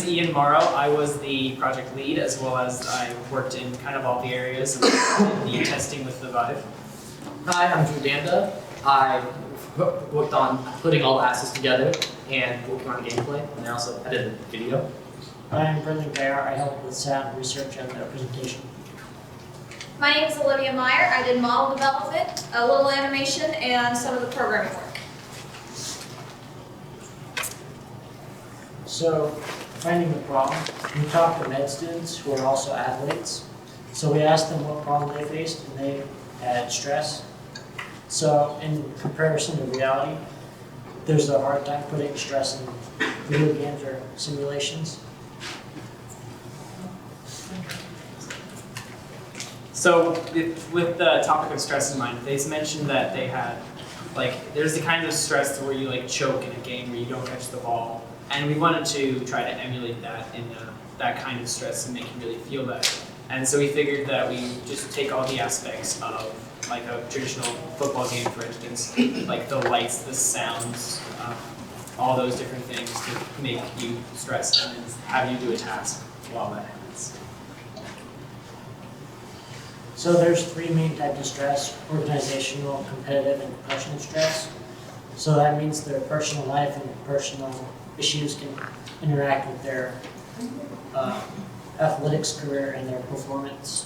is Ian Morrow. I was the project lead, as well as I worked in kind of all the areas of the testing with the Vive. Hi, I'm Drew Danda. I worked on putting all the assets together and working on gameplay, and I also edited the video. I'm Brendan Bear. I helped with sound research and the presentation. My name is Olivia Meyer. I did model development, a little animation, and some of the programming work. So, finding the problem, we talked to med students who are also athletes. So we asked them what problem they faced, and they had stress. So in comparison to reality, there's a hard time putting stress in video games or simulations. So with the topic of stress in mind, they mentioned that they had, there's the kind of stress where you choke in a game where you don't catch the ball. And we wanted to try to emulate that in that kind of stress and make you really feel that. And so we figured that we just take all the aspects of a traditional football game, for instance, like the lights, the sounds, all those different things to make you stress and then have you do a task while that happens. So there's three main types of stress: organizational, competitive, and professional stress. So that means their personal life and personal issues can interact with their athletics career and their performance.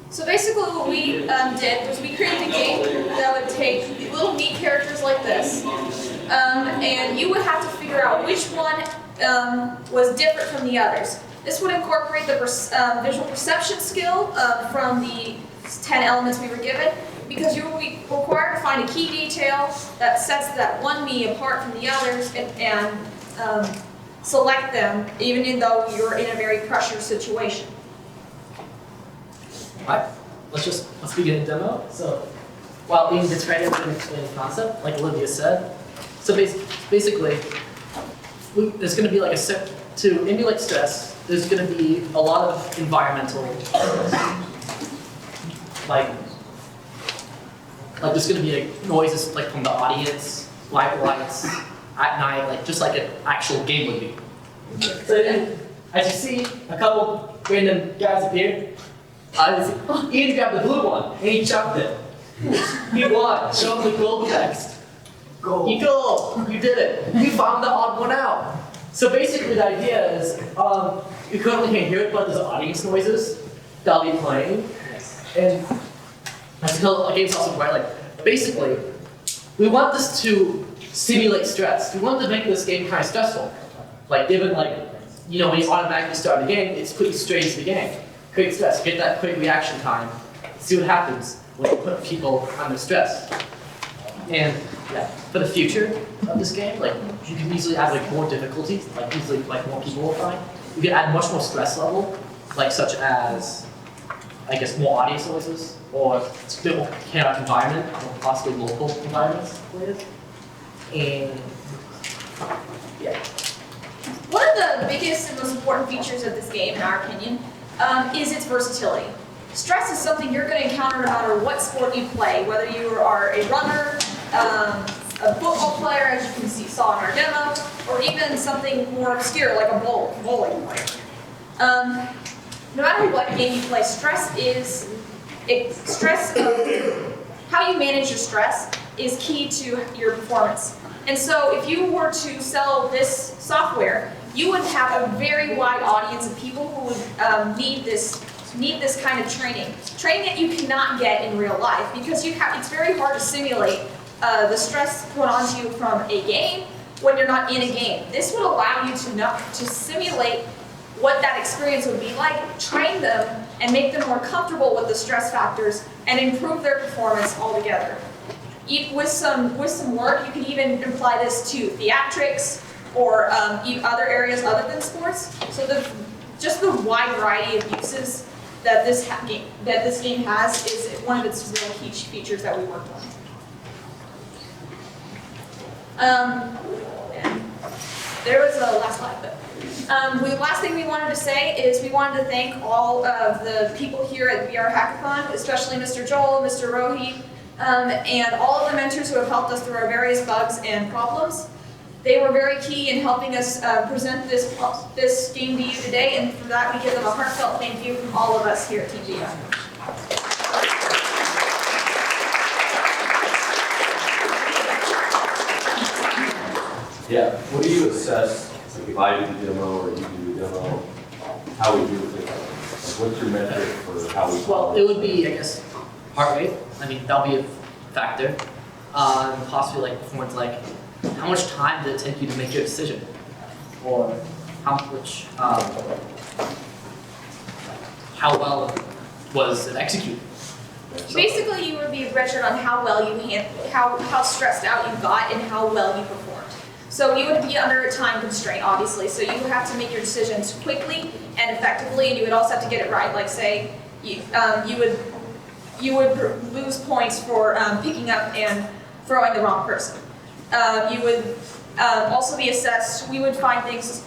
So basically what we did was we created a game that would take little neat characters like this, and you would have to figure out which one was different from the others. This would incorporate the visual perception skill from the 10 elements we were given, because you will be required to find a key detail that sets that one me apart from the others and select them, even though you're in a very pressure situation. Alright, let's begin the demo. So while Ian gets ready, I'm going to explain the concept, like Olivia said. So basically, there's going to be to emulate stress, there's going to be a lot of environmental there's going to be noises from the audience, lights, at night, just like an actual game would be. So then, as you see, a couple random guys appeared. Ian grabbed the blue one, and he jumped it. He won. Show him the gold text. Gold. You did it. You found the odd one out. So basically the idea is, you currently can't hear it, but there's audience noises that'll be playing. And that's because the game's also quite basically, we want this to simulate stress. We want to make this game kind of stressful. Given when you automatically start the game, it's put you straight into the game. Create stress, get that quick reaction time, see what happens when you put people under stress. And for the future of this game, you can easily add more difficulties, easily more people will find. You can add much more stress level, such as more audience noises, or a bit more chaotic environment, or possibly local environments related. And One of the biggest and most important features of this game, in our opinion, is its versatility. Stress is something you're going to encounter no matter what sport you play, whether you are a runner, a football player, as you can saw in our demo, or even something more obscure like a bowling player. No matter what game you play, how you manage your stress is key to your performance. And so if you were to sell this software, you would have a very wide audience of people who would need this kind of training that you cannot get in real life, because it's very hard to simulate the stress put onto you from a game when you're not in a game. This would allow you to simulate what that experience would be like, train them, and make them more comfortable with the stress factors and improve their performance altogether. With some work, you can even apply this to theatrics or other areas other than sports. So just the wide variety of uses that this game has is one of its real key features that we worked on. There was a last slide, but the last thing we wanted to say is we wanted to thank all of the people here at the VR Hackathon, especially Mr. Joel, Mr. Rohi, and all of the mentors who have helped us through our various bugs and problems. They were very key in helping us present this game to you today, and for that we give them a heartfelt thank you from all of us here at TGM. Yeah, what do you assess, like if I do the demo or you do the demo, how we do it? Like, what's your metric for how we? Well, it would be, I guess, heart rate. I mean, that'll be a factor. Possibly like performance, like how much time did it take you to make your decision, or how much, how well was it executed? Basically, you would be measured on how well you how stressed out you got and how well you performed. So you would be under a time constraint, obviously. So you would have to make your decisions quickly and effectively, and you would also have to get it right. Like say, you would lose points for picking up and throwing the wrong person. You would also be assessed. We would find things,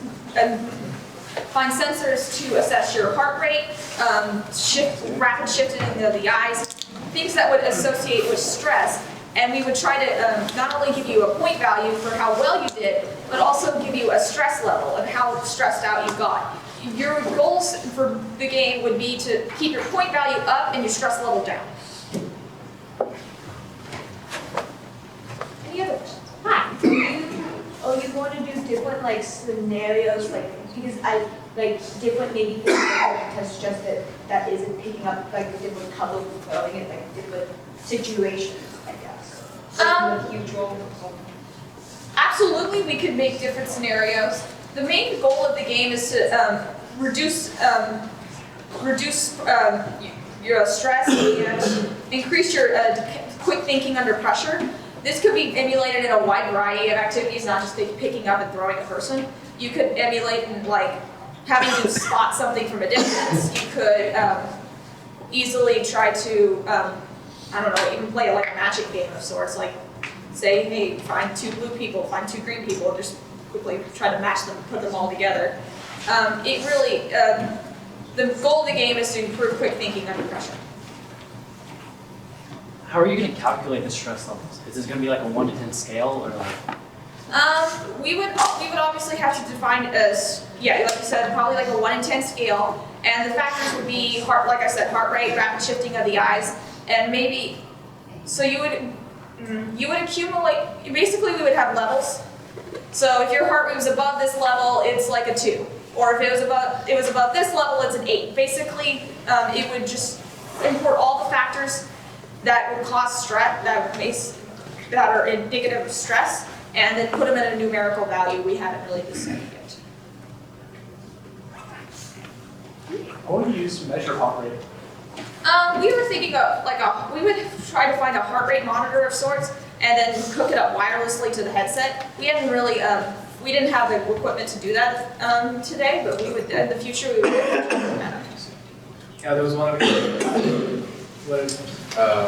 find sensors to assess your heart rate, rapid shifting of the eyes, things that would associate with stress. And we would try to not only give you a point value for how well you did, but also give you a stress level and how stressed out you got. Your goals for the game would be to keep your point value up and your stress level down. Any other questions? Hi. Oh, you want to do different like scenarios, like because I like different maybe test just that isn't picking up like the different colors and throwing it like different situations, I guess. Like, a huge role. Absolutely, we could make different scenarios. The main goal of the game is to reduce your stress and increase your quick thinking under pressure. This could be emulated in a wide variety of activities, not just picking up and throwing a person. You could emulate in like having to spot something from a distance. You could easily try to, I don't know, even play like a magic game of sorts. Like say, hey, find 2 blue people, find 2 green people, and just quickly try to match them, put them all together. It really, the goal of the game is to improve quick thinking under pressure. How are you going to calculate the stress levels? Is this going to be like a 1 to 10 scale, or like? We would obviously have to define as, yeah, like you said, probably like a 1 in 10 scale, and the factors would be like I said, heart rate, rapid shifting of the eyes, and maybe, so you would accumulate. Basically, we would have levels. So if your heart rate was above this level, it's like a 2, or if it was above this level, it's an 8. Basically, it would just import all the factors that would cause stress, that are indicative of stress, and then put them in a numerical value. We haven't really decided yet. What would you use to measure heart rate? We were thinking of we would try to find a heart rate monitor of sorts, and then hook it up wirelessly to the headset. We hadn't really, we didn't have the equipment to do that today, but we would in the future we would. Yeah, there was one over here. What is it?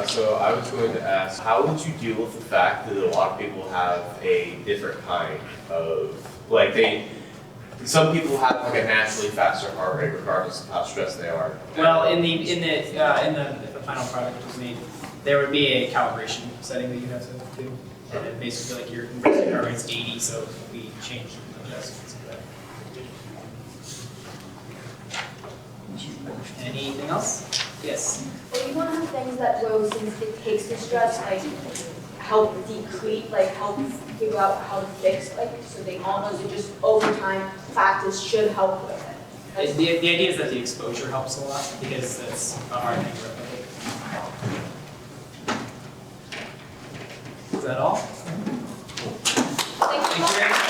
So I was going to ask, how would you deal with the fact that a lot of people have a different kind of, like some people have like a naturally faster heart rate regardless of how stressed they are. Well, if the final product was made, there would be a calibration setting that you have to do, and then basically like your resting heart rate's 80, so we changed the adjustments of that. Anything else? Yes. Well, you want to have things that will, since it takes the stress, like help decrease, like help figure out how to fix, like so they almost just over time practice should help with it. The idea is that the exposure helps a lot because that's a hard thing to replicate. Is that all? Thank you. Thank you very much.